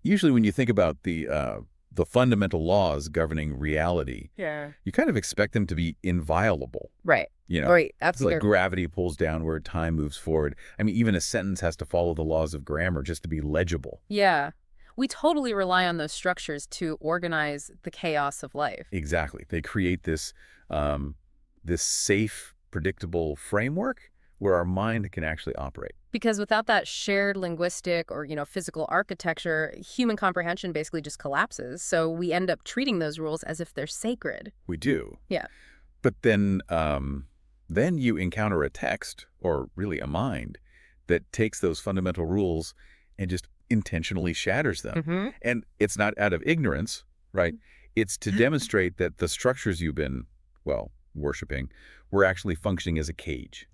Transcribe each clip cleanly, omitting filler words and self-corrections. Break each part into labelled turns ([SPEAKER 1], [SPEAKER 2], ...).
[SPEAKER 1] Usually when you think about the fundamental laws governing reality,
[SPEAKER 2] Yeah.
[SPEAKER 1] you kind of expect them to be inviolable.
[SPEAKER 2] Right.
[SPEAKER 1] You know,
[SPEAKER 2] Right.
[SPEAKER 1] it's like
[SPEAKER 2] Absolutely.
[SPEAKER 1] gravity pulls downward, time moves forward. I mean, even a sentence has to follow the laws of grammar just to be legible.
[SPEAKER 2] Yeah. We totally rely on those structures to organize the chaos of life.
[SPEAKER 1] Exactly. They create this safe, predictable framework where our mind can actually operate.
[SPEAKER 2] Because without that shared linguistic or, physical architecture, human comprehension basically just collapses. So we end up treating those rules as if they're sacred.
[SPEAKER 1] We do.
[SPEAKER 2] Yeah.
[SPEAKER 1] But then you encounter a text, or really a mind, that takes those fundamental rules and just intentionally shatters them.
[SPEAKER 2] Mm-hmm.
[SPEAKER 1] And it's not out of ignorance, right? It's to demonstrate that the structures you've been, well, worshiping were actually functioning as a cage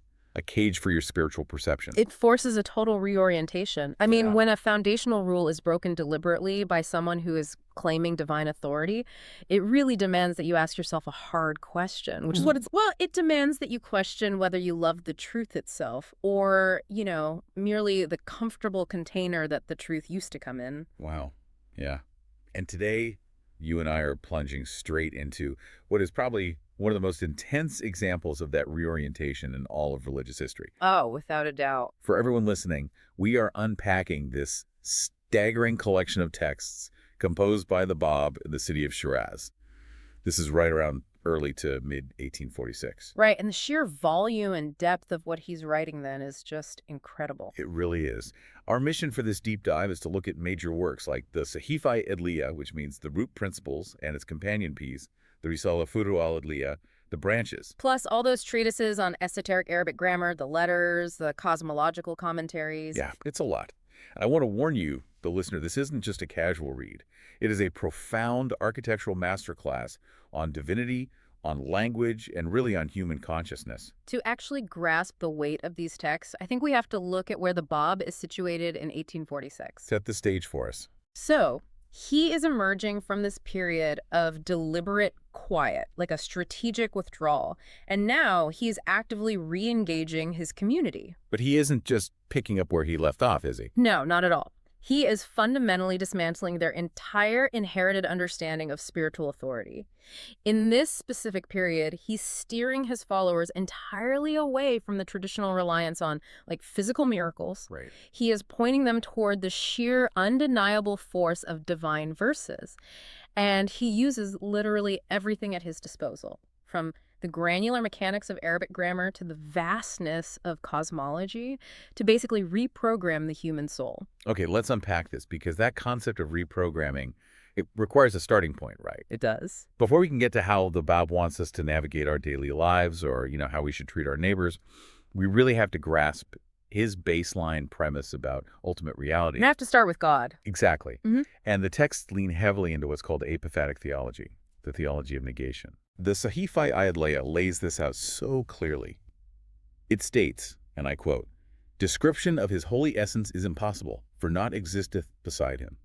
[SPEAKER 1] for your spiritual perception.
[SPEAKER 2] It forces a total reorientation. I mean,
[SPEAKER 1] Yeah.
[SPEAKER 2] when a foundational rule is broken deliberately by someone who is claiming divine authority, it really demands that you ask yourself a hard question, which is what it demands that you question whether you love the truth itself or, merely the comfortable container that the truth used to come in.
[SPEAKER 1] Wow. Yeah. And today, you and I are plunging straight into what is probably one of the most intense examples of that reorientation in all of religious history.
[SPEAKER 2] Oh, without a doubt.
[SPEAKER 1] For everyone listening, we are unpacking this staggering collection of texts composed by the Bab in the city of Shiraz. This is right around early to mid-1846.
[SPEAKER 2] Right, and the sheer volume and depth of what he's writing then is just incredible.
[SPEAKER 1] It really is. Our mission for this deep dive is to look at major works like the Sahifa Edliya, which means the root principles, and its companion piece, the Risala Furu al-Adliya, the branches.
[SPEAKER 2] Plus, all those treatises on esoteric Arabic grammar, the letters, the cosmological commentaries.
[SPEAKER 1] Yeah, it's a lot. And I want to warn you, the listener, this isn't just a casual read. It is a profound architectural masterclass on divinity, on language, and really on human consciousness.
[SPEAKER 2] To actually grasp the weight of these texts, I think we have to look at where the Bab is situated in 1846.
[SPEAKER 1] Set the stage for us.
[SPEAKER 2] So, he is emerging from this period of deliberate quiet, like a strategic withdrawal, and now he's actively re-engaging his community.
[SPEAKER 1] But he isn't just picking up where he left off, is he?
[SPEAKER 2] No, not at all. He is fundamentally dismantling their entire inherited understanding of spiritual authority. In this specific period, he's steering his followers entirely away from the traditional reliance on, physical miracles.
[SPEAKER 1] Right.
[SPEAKER 2] He is pointing them toward the sheer, undeniable force of divine verses. And he uses literally everything at his disposal, from the granular mechanics of Arabic grammar to the vastness of cosmology, to basically reprogram the human soul.
[SPEAKER 1] Okay, let's unpack this, because that concept of reprogramming, it requires a starting point, right?
[SPEAKER 2] It does.
[SPEAKER 1] Before we can get to how the Bab wants us to navigate our daily lives, or, how we should treat our neighbors, we really have to grasp his baseline premise about ultimate reality.
[SPEAKER 2] You have to start with God.
[SPEAKER 1] Exactly.
[SPEAKER 2] Mhm.
[SPEAKER 1] And the texts lean heavily into what's called apophatic theology, the theology of negation. The Sahifa Ayadleya lays this out so clearly. It states, and I quote, "Description of his holy essence is impossible, for naught existeth beside him."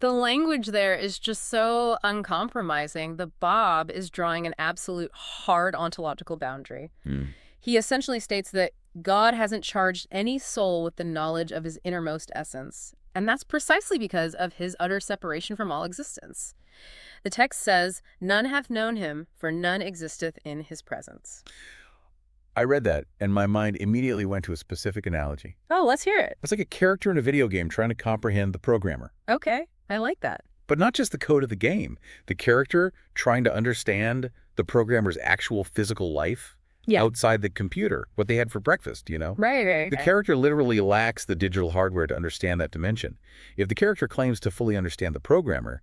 [SPEAKER 2] The language there is just so uncompromising. The Bab is drawing an absolute hard ontological boundary. He essentially states that God hasn't charged any soul with the knowledge of his innermost essence. And that's precisely because of his utter separation from all existence. The text says, "None hath known him, for none existeth in his presence."
[SPEAKER 1] I read that, and my mind immediately went to a specific analogy.
[SPEAKER 2] Oh, let's hear it.
[SPEAKER 1] It's like a character in a video game trying to comprehend the programmer.
[SPEAKER 2] Okay, I like that.
[SPEAKER 1] But not just the code of the game. The character trying to understand the programmer's actual physical life outside the computer, what they had for breakfast,
[SPEAKER 2] Right.
[SPEAKER 1] The character literally lacks the digital hardware to understand that dimension. If the character claims to fully understand the programmer,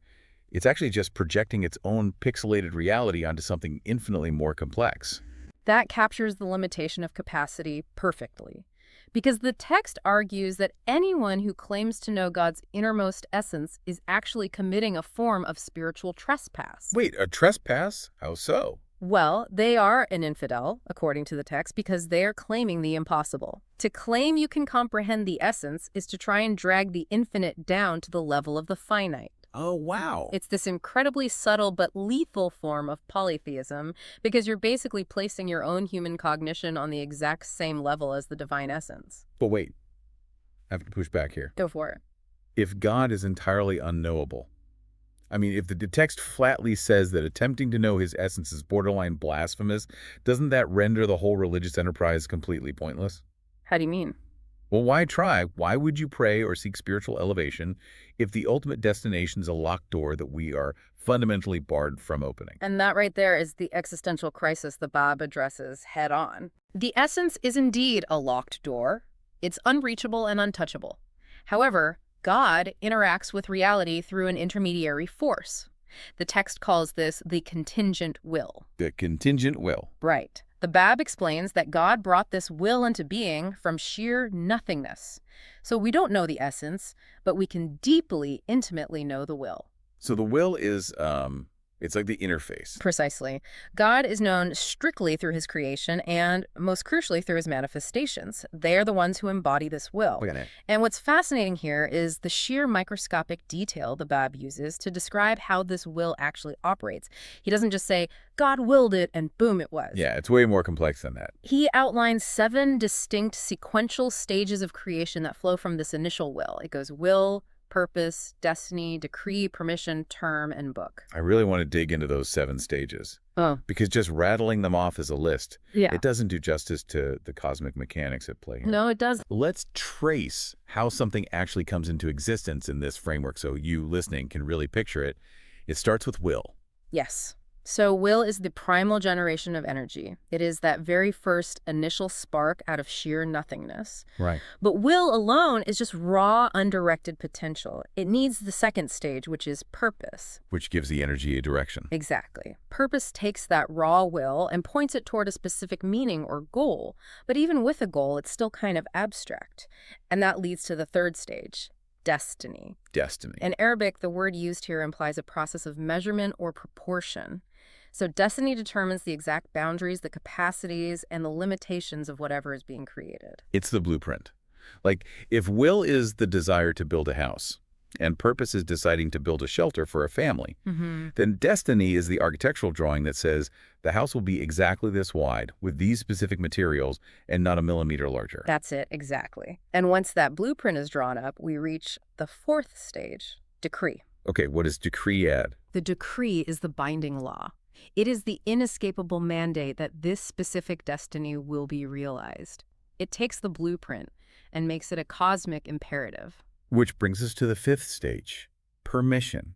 [SPEAKER 1] it's actually just projecting its own pixelated reality onto something infinitely more complex.
[SPEAKER 2] That captures the limitation of capacity perfectly. Because the text argues that anyone who claims to know God's innermost essence is actually committing a form of spiritual trespass.
[SPEAKER 1] Wait, a trespass? How so?
[SPEAKER 2] Well, they are an infidel, according to the text, because they are claiming the impossible. To claim you can comprehend the essence is to try and drag the infinite down to the level of the finite.
[SPEAKER 1] Oh, wow.
[SPEAKER 2] It's this incredibly subtle but lethal form of polytheism because you're basically placing your own human cognition on the exact same level as the divine essence.
[SPEAKER 1] But wait, I have to push back here.
[SPEAKER 2] Go for it.
[SPEAKER 1] if God is entirely unknowable? I mean, if the text flatly says that attempting to know his essence is borderline blasphemous, doesn't that render the whole religious enterprise completely pointless?
[SPEAKER 2] How do you mean?
[SPEAKER 1] Well, why try? Why would you pray or seek spiritual elevation if the ultimate destination is a locked door that we are fundamentally barred from opening?
[SPEAKER 2] And that right there is the existential crisis the Bab addresses head on. The essence is indeed a locked door. It's unreachable and untouchable. However, God interacts with reality through an intermediary force. The text calls this the contingent will.
[SPEAKER 1] The contingent will.
[SPEAKER 2] Right. The Bab explains that God brought this will into being from sheer nothingness. So we don't know the essence, but we can deeply, intimately know the will.
[SPEAKER 1] So the will is, it's like the interface.
[SPEAKER 2] Precisely. God is known strictly through his creation and, most crucially, through his manifestations. They are the ones who embody this will. And what's fascinating here is the sheer microscopic detail the Bab uses to describe how this will actually operates. He doesn't just say, God willed it, and boom, it was.
[SPEAKER 1] Yeah, it's way more complex than that.
[SPEAKER 2] He outlines 7 distinct sequential stages of creation that flow from this initial will. It goes will, purpose, destiny, decree, permission, term, and book.
[SPEAKER 1] I really want to dig into those 7 stages.
[SPEAKER 2] Oh.
[SPEAKER 1] Because just rattling them off as a list,
[SPEAKER 2] Yeah.
[SPEAKER 1] it doesn't do justice to the cosmic mechanics at play here.
[SPEAKER 2] No, it does.
[SPEAKER 1] Let's trace how something actually comes into existence in this framework so you listening can really picture it. It starts with will.
[SPEAKER 2] Yes. So will is the primal generation of energy. It is that very first initial spark out of sheer nothingness.
[SPEAKER 1] Right.
[SPEAKER 2] But will alone is just raw, undirected potential. It needs the second stage, which is purpose.
[SPEAKER 1] Which gives the energy a direction.
[SPEAKER 2] Exactly. Purpose takes that raw will and points it toward a specific meaning or goal. But even with a goal, it's still kind of abstract. And that leads to the third stage. Destiny.
[SPEAKER 1] Destiny.
[SPEAKER 2] In Arabic, the word used here implies a process of measurement or proportion. So destiny determines the exact boundaries, the capacities, and the limitations of whatever is being created.
[SPEAKER 1] It's the blueprint. Like, if will is the desire to build a house, and purpose is deciding to build a shelter for a family, then destiny is the architectural drawing that says the house will be exactly this wide with these specific materials and not a millimeter larger.
[SPEAKER 2] That's it, exactly. And once that blueprint is drawn up, we reach the fourth stage, decree.
[SPEAKER 1] Okay, what does decree add?
[SPEAKER 2] The decree is the binding law. It is the inescapable mandate that this specific destiny will be realized. It takes the blueprint and makes it a cosmic imperative.
[SPEAKER 1] Which brings us to the 5th stage, permission.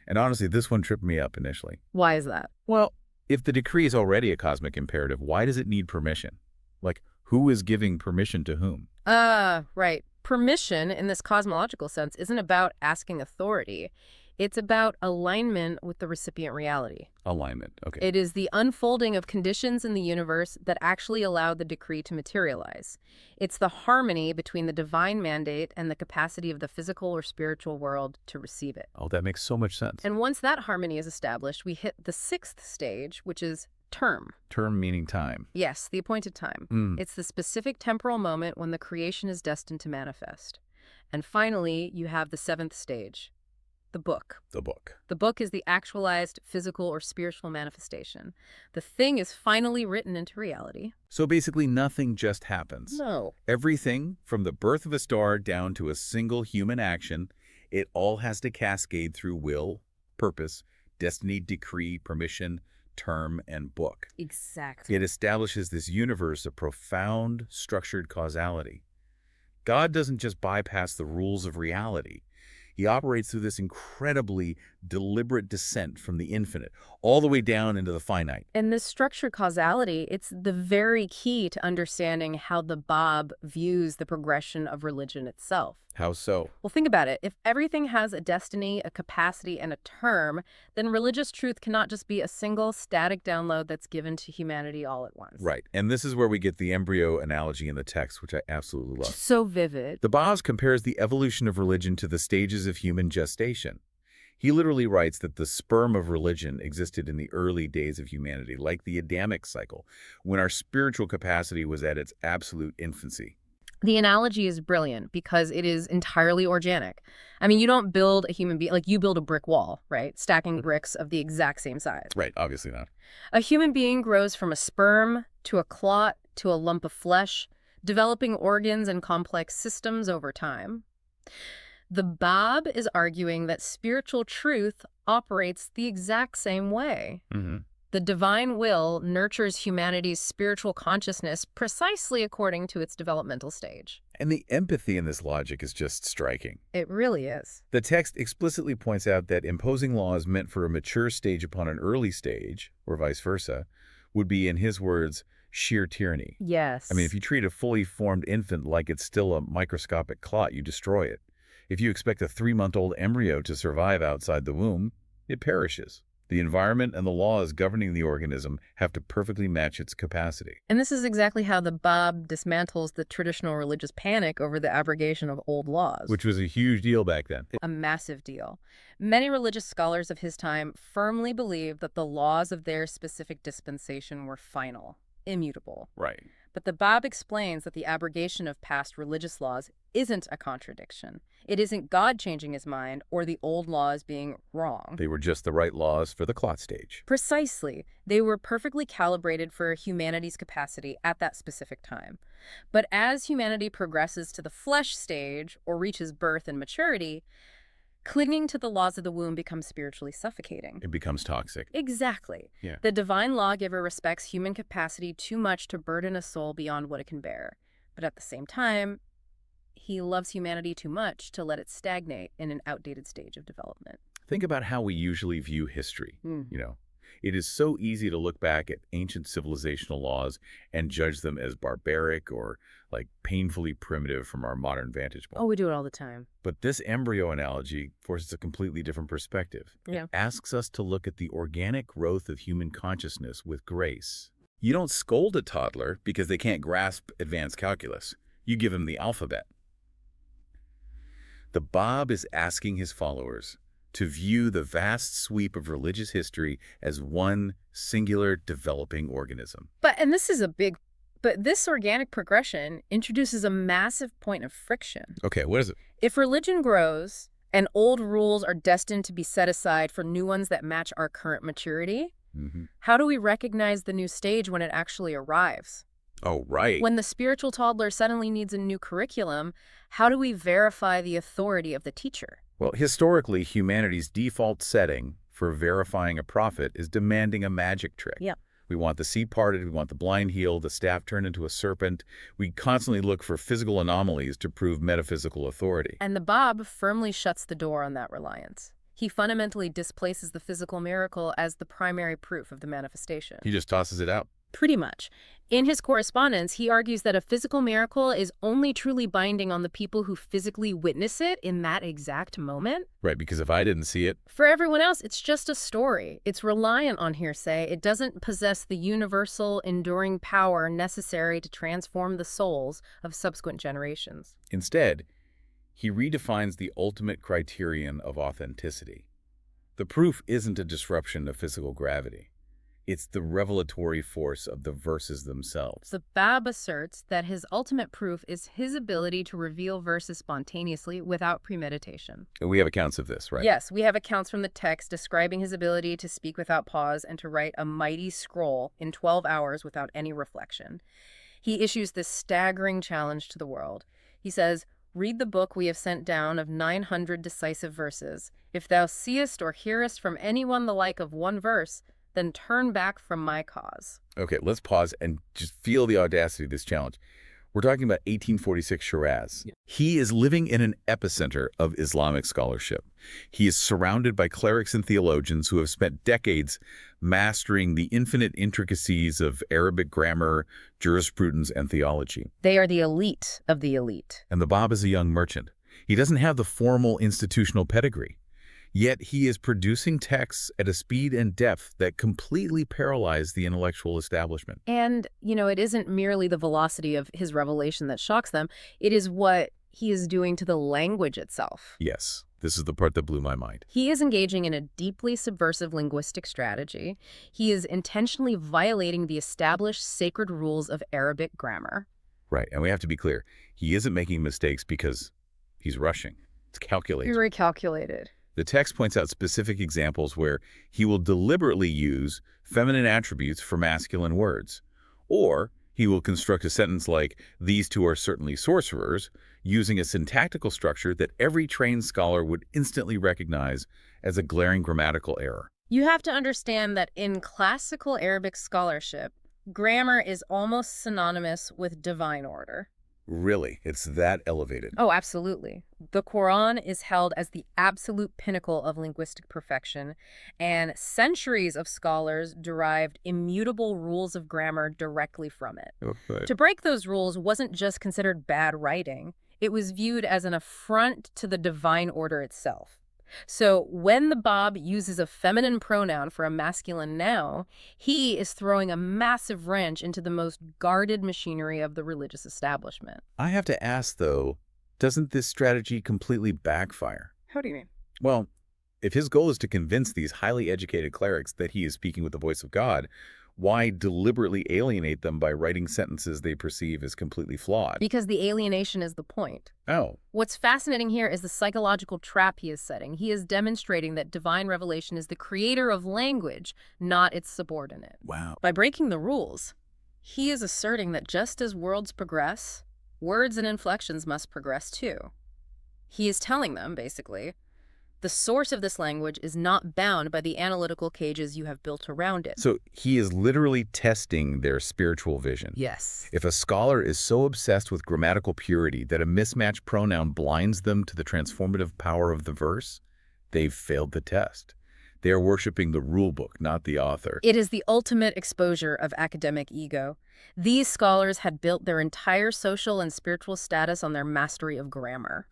[SPEAKER 1] And honestly, this one tripped me up initially.
[SPEAKER 2] Why is that?
[SPEAKER 1] Well, if the decree is already a cosmic imperative, why does it need permission? Like, who is giving permission to whom?
[SPEAKER 2] Right. Permission, in this cosmological sense, isn't about asking authority. It's about alignment with the recipient reality.
[SPEAKER 1] Alignment, okay.
[SPEAKER 2] It is the unfolding of conditions in the universe that actually allow the decree to materialize. It's the harmony between the divine mandate and the capacity of the physical or spiritual world to receive it.
[SPEAKER 1] Oh, that makes so much sense.
[SPEAKER 2] And once that harmony is established, we hit the 6th stage, which is term.
[SPEAKER 1] Term meaning time.
[SPEAKER 2] Yes, the appointed time. It's the specific temporal moment when the creation is destined to manifest. And finally, you have the 7th stage. The book.
[SPEAKER 1] The book.
[SPEAKER 2] The book is the actualized physical or spiritual manifestation. The thing is finally written into reality.
[SPEAKER 1] So basically nothing just happens.
[SPEAKER 2] No.
[SPEAKER 1] Everything, from the birth of a star down to a single human action, it all has to cascade through will, purpose, destiny, decree, permission, term, and book.
[SPEAKER 2] Exactly.
[SPEAKER 1] It establishes this universe of profound, structured causality. God doesn't just bypass the rules of reality. He operates through this incredibly deliberate descent from the infinite, all the way down into the finite.
[SPEAKER 2] And this structured causality, it's the very key to understanding how the Bab views the progression of religion itself.
[SPEAKER 1] How so?
[SPEAKER 2] Well, think about it. If everything has a destiny, a capacity, and a term, then religious truth cannot just be a single static download that's given to humanity all at once.
[SPEAKER 1] Right. And this is where we get the embryo analogy in the text, which I absolutely love.
[SPEAKER 2] So vivid.
[SPEAKER 1] The Bab compares the evolution of religion to the stages of human gestation. He literally writes that the sperm of religion existed in the early days of humanity, like the Adamic cycle, when our spiritual capacity was at its absolute infancy.
[SPEAKER 2] The analogy is brilliant because it is entirely organic. I mean, you don't build a human being, like you build a brick wall, right? Stacking bricks of the exact same size.
[SPEAKER 1] Right, obviously not.
[SPEAKER 2] A human being grows from a sperm to a clot to a lump of flesh, developing organs and complex systems over time. The Bab is arguing that spiritual truth operates the exact same way.
[SPEAKER 1] Mm-hmm.
[SPEAKER 2] The divine will nurtures humanity's spiritual consciousness precisely according to its developmental stage.
[SPEAKER 1] And the empathy in this logic is just striking.
[SPEAKER 2] It really is.
[SPEAKER 1] The text explicitly points out that imposing laws meant for a mature stage upon an early stage, or vice versa, would be, in his words, sheer tyranny.
[SPEAKER 2] Yes.
[SPEAKER 1] I mean, if you treat a fully formed infant like it's still a microscopic clot, you destroy it. If you expect a 3-month-old embryo to survive outside the womb, it perishes. The environment and the laws governing the organism have to perfectly match its capacity.
[SPEAKER 2] And this is exactly how the Bab dismantles the traditional religious panic over the abrogation of old laws.
[SPEAKER 1] Which was a huge deal back then.
[SPEAKER 2] A massive deal. Many religious scholars of his time firmly believed that the laws of their specific dispensation were final, immutable.
[SPEAKER 1] Right.
[SPEAKER 2] But the Bab explains that the abrogation of past religious laws isn't a contradiction. It isn't God changing his mind or the old laws being wrong.
[SPEAKER 1] They were just the right laws for the clot stage.
[SPEAKER 2] Precisely. They were perfectly calibrated for humanity's capacity at that specific time. But as humanity progresses to the flesh stage or reaches birth and maturity, clinging to the laws of the womb becomes spiritually suffocating.
[SPEAKER 1] It becomes toxic.
[SPEAKER 2] Exactly.
[SPEAKER 1] Yeah.
[SPEAKER 2] The divine lawgiver respects human capacity too much to burden a soul beyond what it can bear. But at the same time, he loves humanity too much to let it stagnate in an outdated stage of development.
[SPEAKER 1] Think about how we usually view history. It is so easy to look back at ancient civilizational laws and judge them as barbaric or like painfully primitive from our modern vantage point.
[SPEAKER 2] Oh, we do it all the time.
[SPEAKER 1] But this embryo analogy forces a completely different perspective.
[SPEAKER 2] Yeah.
[SPEAKER 1] It asks us to look at the organic growth of human consciousness with grace. You don't scold a toddler because they can't grasp advanced calculus. You give them the alphabet. The Bab is asking his followers to view the vast sweep of religious history as one singular developing organism.
[SPEAKER 2] But this organic progression introduces a massive point of friction.
[SPEAKER 1] Okay, what is it?
[SPEAKER 2] If religion grows and old rules are destined to be set aside for new ones that match our current maturity, how do we recognize the new stage when it actually arrives?
[SPEAKER 1] Oh, right.
[SPEAKER 2] When the spiritual toddler suddenly needs a new curriculum, how do we verify the authority of the teacher?
[SPEAKER 1] Well, historically, humanity's default setting for verifying a prophet is demanding a magic trick.
[SPEAKER 2] Yeah.
[SPEAKER 1] We want the sea parted, we want the blind healed, the staff turned into a serpent. We constantly look for physical anomalies to prove metaphysical authority.
[SPEAKER 2] And the Bab firmly shuts the door on that reliance. He fundamentally displaces the physical miracle as the primary proof of the manifestation.
[SPEAKER 1] He just tosses it out.
[SPEAKER 2] Pretty much. In his correspondence, he argues that a physical miracle is only truly binding on the people who physically witness it in that exact moment.
[SPEAKER 1] Right, because if I didn't see it...
[SPEAKER 2] For everyone else, it's just a story. It's reliant on hearsay. It doesn't possess the universal, enduring power necessary to transform the souls of subsequent generations.
[SPEAKER 1] Instead, he redefines the ultimate criterion of authenticity. The proof isn't a disruption of physical gravity. It's the revelatory force of the verses themselves.
[SPEAKER 2] The Bab asserts that his ultimate proof is his ability to reveal verses spontaneously without premeditation.
[SPEAKER 1] And we have accounts of this, right?
[SPEAKER 2] Yes, we have accounts from the text describing his ability to speak without pause and to write a mighty scroll in 12 hours without any reflection. He issues this staggering challenge to the world. He says, "Read the book we have sent down of 900 decisive verses. If thou seest or hearest from anyone the like of one verse, then turn back from my cause."
[SPEAKER 1] Okay, let's pause and just feel the audacity of this challenge. We're talking about 1846 Shiraz.
[SPEAKER 2] Yeah.
[SPEAKER 1] He is living in an epicenter of Islamic scholarship. He is surrounded by clerics and theologians who have spent decades mastering the infinite intricacies of Arabic grammar, jurisprudence, and theology.
[SPEAKER 2] They are the elite of the elite.
[SPEAKER 1] And the Bab is a young merchant. He doesn't have the formal institutional pedigree. Yet he is producing texts at a speed and depth that completely paralyze the intellectual establishment.
[SPEAKER 2] And, it isn't merely the velocity of his revelation that shocks them. It is what he is doing to the language itself.
[SPEAKER 1] Yes, this is the part that blew my mind.
[SPEAKER 2] He is engaging in a deeply subversive linguistic strategy. He is intentionally violating the established sacred rules of Arabic grammar.
[SPEAKER 1] Right, and we have to be clear. He isn't making mistakes because he's rushing. It's calculated.
[SPEAKER 2] Very calculated.
[SPEAKER 1] The text points out specific examples where he will deliberately use feminine attributes for masculine words, or He will construct a sentence like, "These two are certainly sorcerers," using a syntactical structure that every trained scholar would instantly recognize as a glaring grammatical error.
[SPEAKER 2] You have to understand that in classical Arabic scholarship, grammar is almost synonymous with divine order.
[SPEAKER 1] Really, it's that elevated.
[SPEAKER 2] Oh, absolutely. The Quran is held as the absolute pinnacle of linguistic perfection, and centuries of scholars derived immutable rules of grammar directly from it.
[SPEAKER 1] Okay.
[SPEAKER 2] To break those rules wasn't just considered bad writing, it was viewed as an affront to the divine order itself. So when the Bab uses a feminine pronoun for a masculine noun, he is throwing a massive wrench into the most guarded machinery of the religious establishment.
[SPEAKER 1] I have to ask, though, doesn't this strategy completely backfire?
[SPEAKER 2] How do you mean?
[SPEAKER 1] Well, if his goal is to convince these highly educated clerics that he is speaking with the voice of God, why deliberately alienate them by writing sentences they perceive as completely flawed?
[SPEAKER 2] Because the alienation is the point.
[SPEAKER 1] Oh,
[SPEAKER 2] What's fascinating here is the psychological trap he is setting. He is demonstrating that divine revelation is the creator of language, not its subordinate.
[SPEAKER 1] wow.
[SPEAKER 2] By breaking the rules, he is asserting that just as worlds progress, words and inflections must progress too. He is telling them, basically, the source of this language is not bound by the analytical cages you have built around it.
[SPEAKER 1] So he is literally testing their spiritual vision.
[SPEAKER 2] Yes.
[SPEAKER 1] If a scholar is so obsessed with grammatical purity that a mismatched pronoun blinds them to the transformative power of the verse, they've failed the test. They are worshiping the rule book, not the author.
[SPEAKER 2] It is the ultimate exposure of academic ego. These scholars had built their entire social and spiritual status on their mastery of grammar.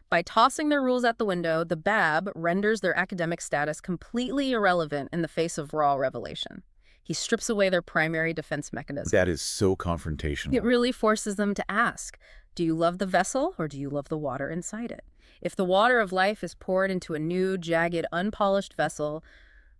[SPEAKER 2] By tossing their rules out the window, the Bab renders their academic status completely irrelevant in the face of raw revelation. He strips away their primary defense mechanism.
[SPEAKER 1] That is so confrontational.
[SPEAKER 2] It really forces them to ask, do you love the vessel or do you love the water inside it? If the water of life is poured into a new, jagged, unpolished vessel,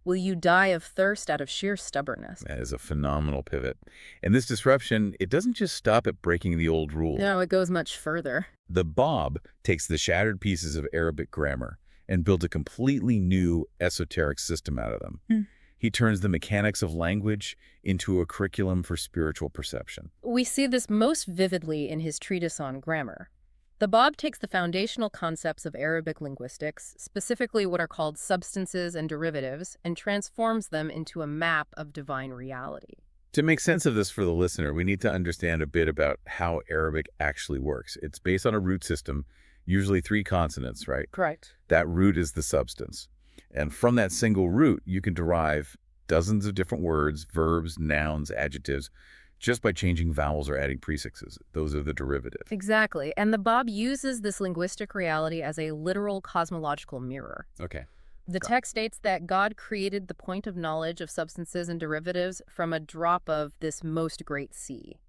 [SPEAKER 2] will you die of thirst out of sheer stubbornness?
[SPEAKER 1] That is a phenomenal pivot. And this disruption, it doesn't just stop at breaking the old rule.
[SPEAKER 2] No, it goes much further.
[SPEAKER 1] The Bab takes the shattered pieces of Arabic grammar and builds a completely new esoteric system out of them. He turns the mechanics of language into a curriculum for spiritual perception.
[SPEAKER 2] We see this most vividly in his treatise on grammar. The Bab takes the foundational concepts of Arabic linguistics, specifically what are called substances and derivatives, and transforms them into a map of divine reality.
[SPEAKER 1] To make sense of this for the listener, we need to understand a bit about how Arabic actually works. It's based on a root system, usually 3 consonants, right?
[SPEAKER 2] Correct.
[SPEAKER 1] That root is the substance. And from that single root, you can derive dozens of different words, verbs, nouns, adjectives, just by changing vowels or adding prefixes. Those are the derivatives.
[SPEAKER 2] Exactly. And the Bab uses this linguistic reality as a literal cosmological mirror.
[SPEAKER 1] Okay.
[SPEAKER 2] The text states that God created the point of knowledge of substances and derivatives from a drop of this most great sea.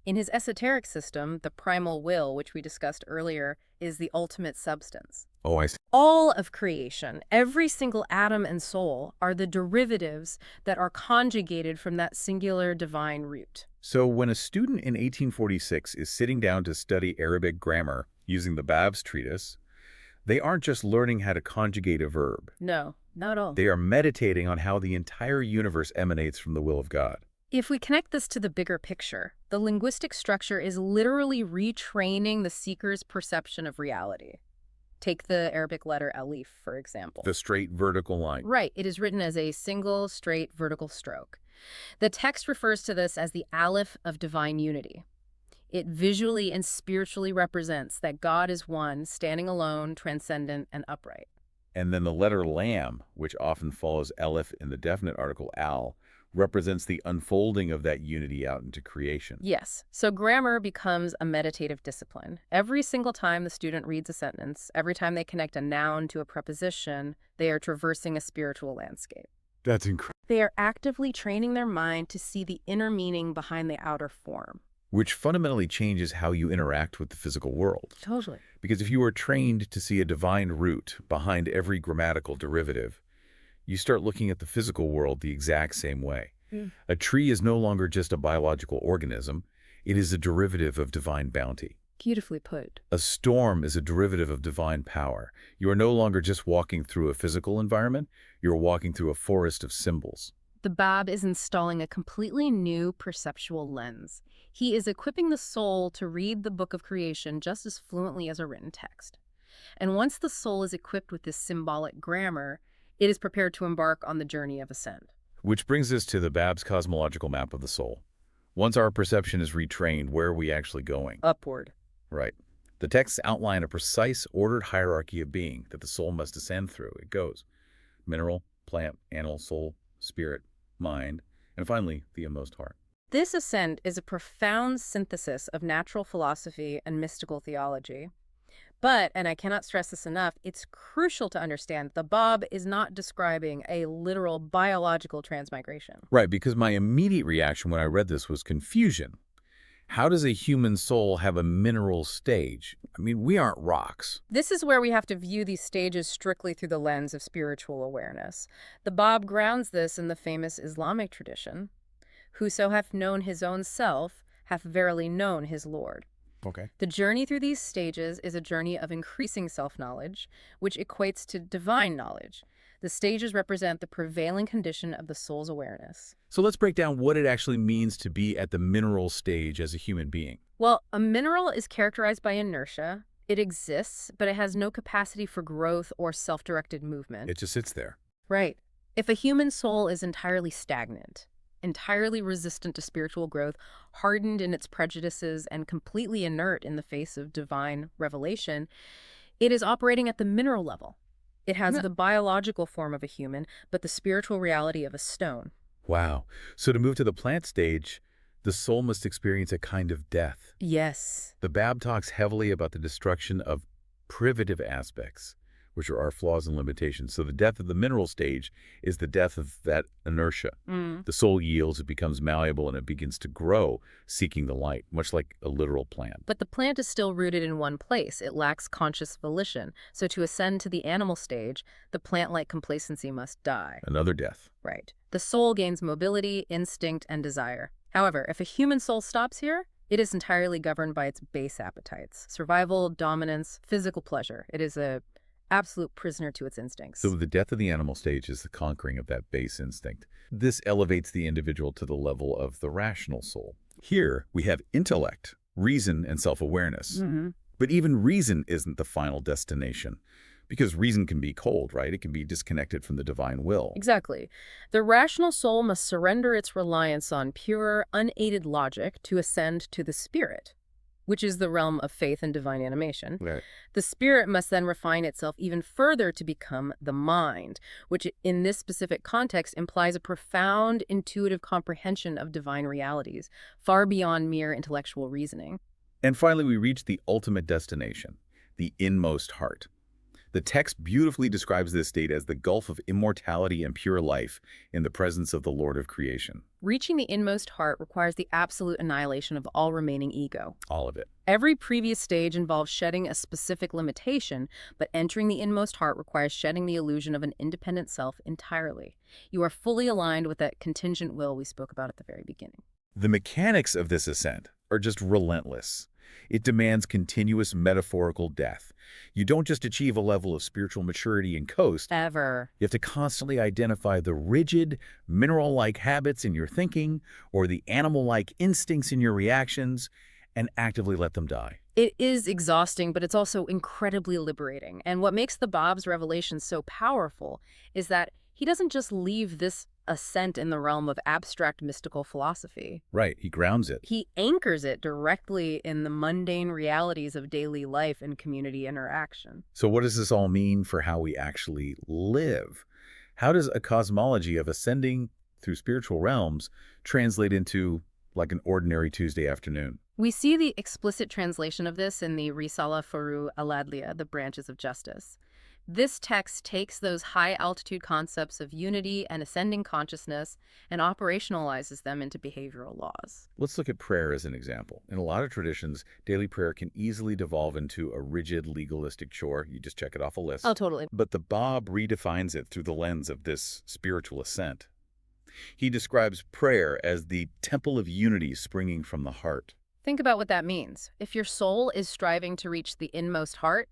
[SPEAKER 2] In his esoteric system, the primal will, which we discussed earlier, is the ultimate substance.
[SPEAKER 1] Oh, I see.
[SPEAKER 2] All of creation, every single atom and soul, are the derivatives that are conjugated from that singular divine root.
[SPEAKER 1] So when a student in 1846 is sitting down to study Arabic grammar using the Bab's treatise, they aren't just learning how to conjugate a verb.
[SPEAKER 2] No, not at all.
[SPEAKER 1] They are meditating on how the entire universe emanates from the will of God.
[SPEAKER 2] If we connect this to the bigger picture, the linguistic structure is literally retraining the seeker's perception of reality. Take the Arabic letter alif, for example.
[SPEAKER 1] The straight vertical line.
[SPEAKER 2] Right. It is written as a single, straight, vertical stroke. The text refers to this as the aleph of divine unity. It visually and spiritually represents that God is one, standing alone, transcendent, and upright.
[SPEAKER 1] And then the letter lam, which often follows aleph in the definite article al, represents the unfolding of that unity out into creation.
[SPEAKER 2] Yes. So grammar becomes a meditative discipline. Every single time the student reads a sentence, every time they connect a noun to a preposition, they are traversing a spiritual landscape.
[SPEAKER 1] That's incredible.
[SPEAKER 2] They are actively training their mind to see the inner meaning behind the outer form.
[SPEAKER 1] Which fundamentally changes how you interact with the physical world.
[SPEAKER 2] Totally.
[SPEAKER 1] Because if you are trained to see a divine root behind every grammatical derivative, you start looking at the physical world the exact same way. A tree is no longer just a biological organism. It is a derivative of divine bounty.
[SPEAKER 2] Beautifully put.
[SPEAKER 1] A storm is a derivative of divine power. You are no longer just walking through a physical environment. You're walking through a forest of symbols.
[SPEAKER 2] The Bab is installing a completely new perceptual lens. He is equipping the soul to read the book of creation just as fluently as a written text. And once the soul is equipped with this symbolic grammar, it is prepared to embark on the journey of ascent.
[SPEAKER 1] Which brings us to the Bab's cosmological map of the soul. Once our perception is retrained, where are we actually going?
[SPEAKER 2] Upward.
[SPEAKER 1] Right. The texts outline a precise, ordered hierarchy of being that the soul must ascend through. It goes mineral, plant, animal, soul, spirit, mind, and finally, the inmost heart.
[SPEAKER 2] This ascent is a profound synthesis of natural philosophy and mystical theology. But, and I cannot stress this enough, it's crucial to understand the Bab is not describing a literal biological transmigration.
[SPEAKER 1] Right, because my immediate reaction when I read this was confusion. How does a human soul have a mineral stage? I mean, we aren't rocks.
[SPEAKER 2] This is where we have to view these stages strictly through the lens of spiritual awareness. The Bab grounds this in the famous Islamic tradition. Whoso hath known his own self hath verily known his Lord.
[SPEAKER 1] Okay.
[SPEAKER 2] The journey through these stages is a journey of increasing self-knowledge, which equates to divine knowledge. The stages represent the prevailing condition of the soul's awareness.
[SPEAKER 1] So let's break down what it actually means to be at the mineral stage as a human being.
[SPEAKER 2] Well, a mineral is characterized by inertia. It exists, but it has no capacity for growth or self-directed movement.
[SPEAKER 1] It just sits there.
[SPEAKER 2] Right. If a human soul is entirely stagnant, entirely resistant to spiritual growth, hardened in its prejudices, and completely inert in the face of divine revelation, it is operating at the mineral level. It has the biological form of a human, but the spiritual reality of a stone.
[SPEAKER 1] Wow. So to move to the plant stage, the soul must experience a kind of death.
[SPEAKER 2] Yes.
[SPEAKER 1] The Bab talks heavily about the destruction of privative aspects, which are our flaws and limitations. So the death of the mineral stage is the death of that inertia. The soul yields, it becomes malleable, and it begins to grow, seeking the light, much like a literal plant.
[SPEAKER 2] But the plant is still rooted in one place. It lacks conscious volition. So to ascend to the animal stage, the plant-like complacency must die.
[SPEAKER 1] Another death.
[SPEAKER 2] Right. The soul gains mobility, instinct, and desire. However, if a human soul stops here, it is entirely governed by its base appetites. Survival, dominance, physical pleasure. It is a absolute prisoner to its instincts.
[SPEAKER 1] So the death of the animal stage is the conquering of that base instinct. This elevates the individual to the level of the rational soul. Here, we have intellect, reason, and self-awareness. But even reason isn't the final destination, because reason can be cold, right? It can be disconnected from the divine will.
[SPEAKER 2] Exactly. The rational soul must surrender its reliance on pure, unaided logic to ascend to the spirit, which is the realm of faith and divine animation.
[SPEAKER 1] Right.
[SPEAKER 2] The spirit must then refine itself even further to become the mind, which in this specific context implies a profound intuitive comprehension of divine realities, far beyond mere intellectual reasoning.
[SPEAKER 1] And finally, we reach the ultimate destination, the inmost heart. The text beautifully describes this state as the gulf of immortality and pure life in the presence of the Lord of creation.
[SPEAKER 2] Reaching the inmost heart requires the absolute annihilation of all remaining ego.
[SPEAKER 1] All of it.
[SPEAKER 2] Every previous stage involves shedding a specific limitation, but entering the inmost heart requires shedding the illusion of an independent self entirely. You are fully aligned with that contingent will we spoke about at the very beginning.
[SPEAKER 1] The mechanics of this ascent are just relentless. It demands continuous metaphorical death. You don't just achieve a level of spiritual maturity and coast.
[SPEAKER 2] Ever.
[SPEAKER 1] You have to constantly identify the rigid, mineral-like habits in your thinking or the animal-like instincts in your reactions and actively let them die.
[SPEAKER 2] It is exhausting, but it's also incredibly liberating. And what makes the Bab's revelation so powerful is that he doesn't just leave this ascent in the realm of abstract mystical philosophy.
[SPEAKER 1] Right, he grounds it.
[SPEAKER 2] He anchors it directly in the mundane realities of daily life and community interaction.
[SPEAKER 1] So what does this all mean for how we actually live? How does a cosmology of ascending through spiritual realms translate into like an ordinary Tuesday afternoon?
[SPEAKER 2] We see the explicit translation of this in the Risala Furu al-Adliya, the branches of justice. This text takes those high-altitude concepts of unity and ascending consciousness and operationalizes them into behavioral laws.
[SPEAKER 1] Let's look at prayer as an example. In a lot of traditions, daily prayer can easily devolve into a rigid, legalistic chore. You just check it off a list.
[SPEAKER 2] Oh, totally.
[SPEAKER 1] But the Bab redefines it through the lens of this spiritual ascent. He describes prayer as the temple of unity springing from the heart.
[SPEAKER 2] Think about what that means. If your soul is striving to reach the inmost heart,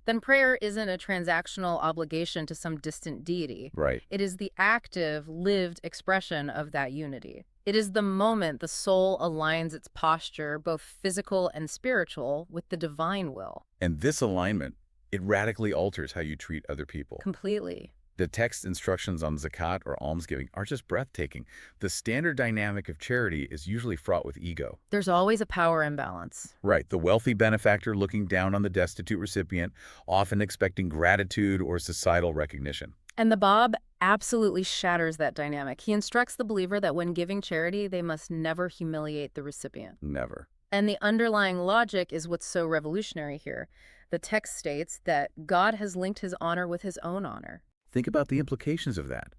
[SPEAKER 2] then prayer isn't a transactional obligation to some distant deity.
[SPEAKER 1] Right.
[SPEAKER 2] It is the active, lived expression of that unity. It is the moment the soul aligns its posture, both physical and spiritual, with the divine will.
[SPEAKER 1] And this alignment, it radically alters how you treat other people.
[SPEAKER 2] Completely.
[SPEAKER 1] The text instructions on zakat or almsgiving are just breathtaking. The standard dynamic of charity is usually fraught with ego.
[SPEAKER 2] There's always a power imbalance.
[SPEAKER 1] Right, the wealthy benefactor looking down on the destitute recipient, often expecting gratitude or societal recognition.
[SPEAKER 2] And the Bab absolutely shatters that dynamic. He instructs the believer that when giving charity, they must never humiliate the recipient.
[SPEAKER 1] Never.
[SPEAKER 2] And the underlying logic is what's so revolutionary here. The text states that God has linked his honor with his own honor.
[SPEAKER 1] Think about the implications of that.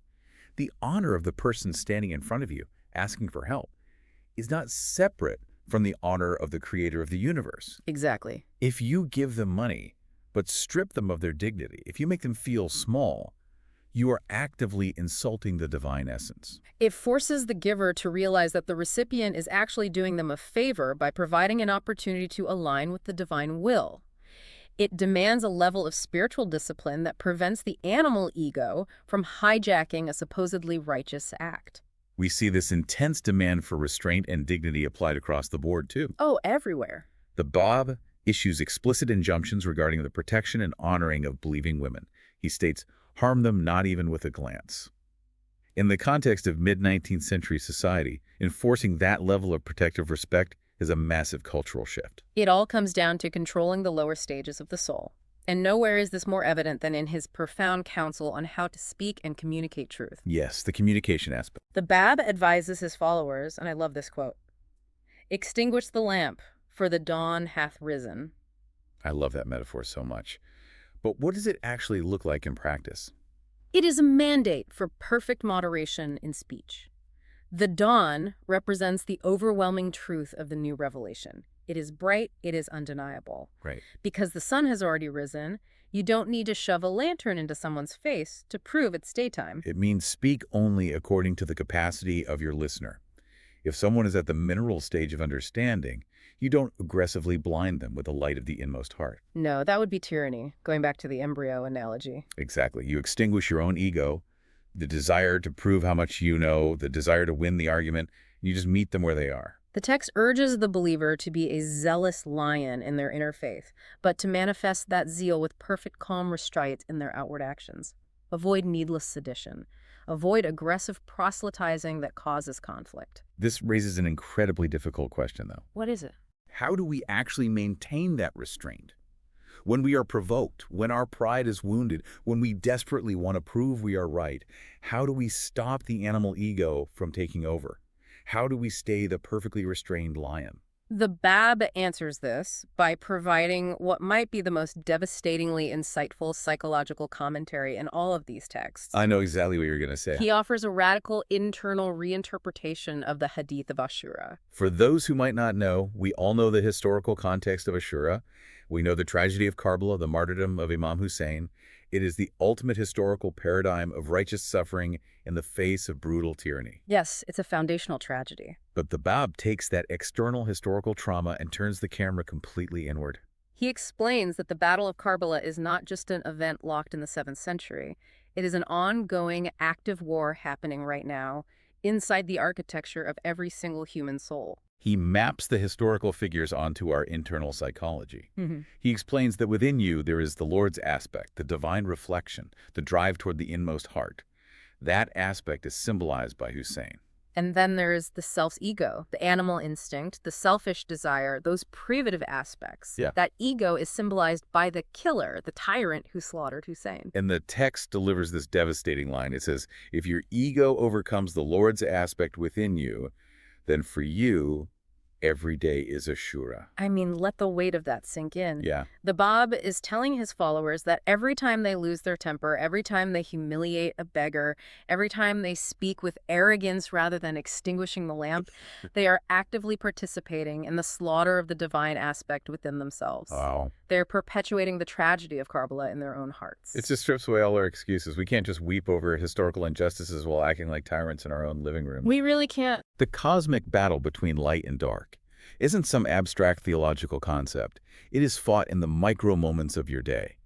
[SPEAKER 1] The honor of the person standing in front of you, asking for help, is not separate from the honor of the creator of the universe.
[SPEAKER 2] Exactly.
[SPEAKER 1] If you give them money, but strip them of their dignity, if you make them feel small, you are actively insulting the divine essence.
[SPEAKER 2] It forces the giver to realize that the recipient is actually doing them a favor by providing an opportunity to align with the divine will. It demands a level of spiritual discipline that prevents the animal ego from hijacking a supposedly righteous act.
[SPEAKER 1] We see this intense demand for restraint and dignity applied across the board, too.
[SPEAKER 2] Oh, everywhere.
[SPEAKER 1] The Bab issues explicit injunctions regarding the protection and honoring of believing women. He states, harm them not even with a glance. In the context of mid-19th century society, enforcing that level of protective respect is a massive cultural shift.
[SPEAKER 2] It all comes down to controlling the lower stages of the soul. And nowhere is this more evident than in his profound counsel on how to speak and communicate truth.
[SPEAKER 1] Yes, the communication aspect.
[SPEAKER 2] The Bab advises his followers, and I love this quote, "Extinguish the lamp, for the dawn hath risen."
[SPEAKER 1] I love that metaphor so much. But what does it actually look like in practice?
[SPEAKER 2] It is a mandate for perfect moderation in speech. The dawn represents the overwhelming truth of the new revelation. It is bright, it is undeniable.
[SPEAKER 1] Right.
[SPEAKER 2] Because the sun has already risen, you don't need to shove a lantern into someone's face to prove it's daytime.
[SPEAKER 1] It means speak only according to the capacity of your listener. If someone is at the mineral stage of understanding, you don't aggressively blind them with the light of the inmost heart.
[SPEAKER 2] No, that would be tyranny, going back to the embryo analogy.
[SPEAKER 1] Exactly. You extinguish your own ego, the desire to prove how much you know, the desire to win the argument, and you just meet them where they are.
[SPEAKER 2] The text urges the believer to be a zealous lion in their inner faith, but to manifest that zeal with perfect calm restraint in their outward actions. Avoid needless sedition. Avoid aggressive proselytizing that causes conflict.
[SPEAKER 1] This raises an incredibly difficult question, though.
[SPEAKER 2] What is it?
[SPEAKER 1] How do we actually maintain that restraint? When we are provoked, when our pride is wounded, when we desperately want to prove we are right, how do we stop the animal ego from taking over? How do we stay the perfectly restrained lion?
[SPEAKER 2] The Bab answers this by providing what might be the most devastatingly insightful psychological commentary in all of these texts.
[SPEAKER 1] I know exactly what you're going to say.
[SPEAKER 2] He offers a radical internal reinterpretation of the Hadith of Ashura.
[SPEAKER 1] For those who might not know, we all know the historical context of Ashura. We know the tragedy of Karbala, the martyrdom of Imam Hussein. It is the ultimate historical paradigm of righteous suffering in the face of brutal tyranny.
[SPEAKER 2] Yes, it's a foundational tragedy.
[SPEAKER 1] But the Bab takes that external historical trauma and turns the camera completely inward.
[SPEAKER 2] He explains that the Battle of Karbala is not just an event locked in the 7th century. It is an ongoing, active war happening right now, inside the architecture of every single human soul.
[SPEAKER 1] He maps the historical figures onto our internal psychology.
[SPEAKER 2] Mm-hmm.
[SPEAKER 1] He explains that within you there is the Lord's aspect, the divine reflection, the drive toward the inmost heart. That aspect is symbolized by Hussein.
[SPEAKER 2] And then there is the self's ego, the animal instinct, the selfish desire, those privative aspects.
[SPEAKER 1] Yeah.
[SPEAKER 2] That ego is symbolized by the killer, the tyrant who slaughtered Hussein.
[SPEAKER 1] And the text delivers this devastating line. It says, if your ego overcomes the Lord's aspect within you, then for you, every day is Ashura.
[SPEAKER 2] I mean, let the weight of that sink in.
[SPEAKER 1] Yeah.
[SPEAKER 2] The Bab is telling his followers that every time they lose their temper, every time they humiliate a beggar, every time they speak with arrogance rather than extinguishing the lamp, they are actively participating in the slaughter of the divine aspect within themselves.
[SPEAKER 1] Wow.
[SPEAKER 2] They're perpetuating the tragedy of Karbala in their own hearts.
[SPEAKER 1] It just strips away all our excuses. We can't just weep over historical injustices while acting like tyrants in our own living room.
[SPEAKER 2] We really can't.
[SPEAKER 1] The cosmic battle between light and dark isn't some abstract theological concept. It is fought in the micro moments of your day.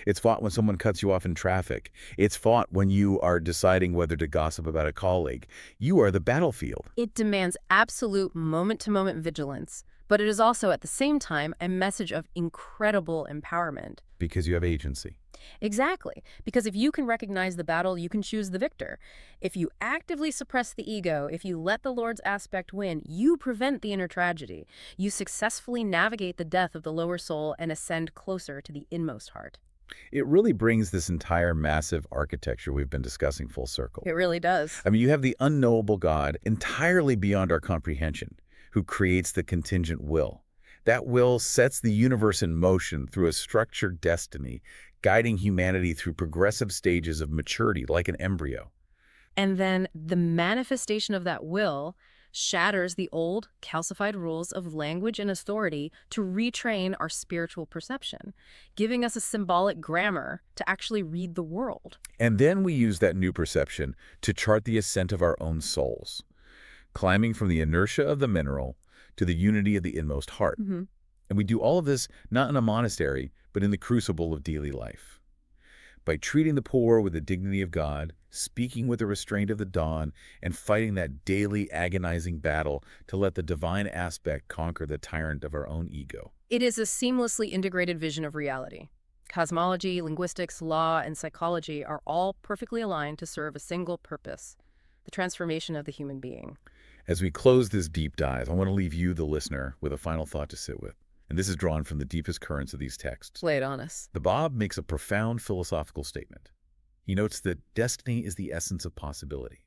[SPEAKER 1] It's fought when someone cuts you off in traffic. It's fought when you are deciding whether to gossip about a colleague. You are the battlefield.
[SPEAKER 2] It demands absolute moment-to-moment vigilance, but it is also at the same time a message of incredible empowerment.
[SPEAKER 1] Because you have agency.
[SPEAKER 2] Exactly, because if you can recognize the battle, you can choose the victor. If you actively suppress the ego, if you let the Lord's aspect win, you prevent the inner tragedy. You successfully navigate the death of the lower soul and ascend closer to the inmost heart.
[SPEAKER 1] It really brings this entire massive architecture we've been discussing full circle.
[SPEAKER 2] It really does.
[SPEAKER 1] I mean, you have the unknowable God entirely beyond our comprehension, who creates the contingent will. That will sets the universe in motion through a structured destiny, guiding humanity through progressive stages of maturity like an embryo.
[SPEAKER 2] And then the manifestation of that will shatters the old, calcified rules of language and authority to retrain our spiritual perception, giving us a symbolic grammar to actually read the world.
[SPEAKER 1] And then we use that new perception to chart the ascent of our own souls, climbing from the inertia of the mineral to the unity of the inmost heart.
[SPEAKER 2] Mm-hmm.
[SPEAKER 1] And we do all of this not in a monastery, but in the crucible of daily life. By treating the poor with the dignity of God, speaking with the restraint of the dawn, and fighting that daily agonizing battle to let the divine aspect conquer the tyrant of our own ego.
[SPEAKER 2] It is a seamlessly integrated vision of reality. Cosmology, linguistics, law, and psychology are all perfectly aligned to serve a single purpose: the transformation of the human being.
[SPEAKER 1] As we close this deep dive, I want to leave you, the listener, with a final thought to sit with. And this is drawn from the deepest currents of these texts.
[SPEAKER 2] Lay it on us.
[SPEAKER 1] The Bab makes a profound philosophical statement. He notes that destiny is the essence of possibility.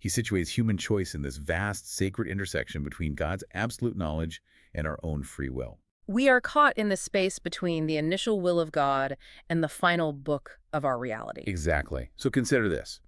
[SPEAKER 1] He situates human choice in this vast, sacred intersection between God's absolute knowledge and our own free will.
[SPEAKER 2] We are caught in the space between the initial will of God and the final book of our reality.
[SPEAKER 1] Exactly. So consider this.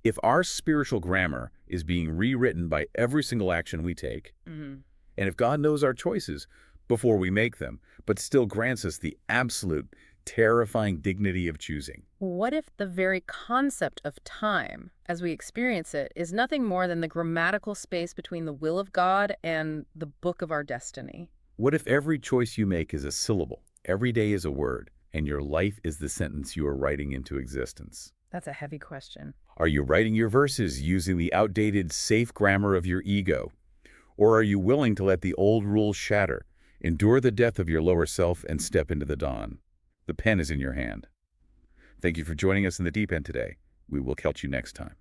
[SPEAKER 1] If our spiritual grammar is being rewritten by every single action we take, and if God knows our choices before we make them, but still grants us the absolute, terrifying dignity of choosing.
[SPEAKER 2] What if the very concept of time, as we experience it, is nothing more than the grammatical space between the will of God and the book of our destiny?
[SPEAKER 1] What if every choice you make is a syllable, every day is a word, and your life is the sentence you are writing into existence?
[SPEAKER 2] That's a heavy question.
[SPEAKER 1] Are you writing your verses using the outdated, safe grammar of your ego? Or are you willing to let the old rules shatter, endure the death of your lower self, and step into the dawn? The pen is in your hand. Thank you for joining us in the Deep End today. We will catch you next time.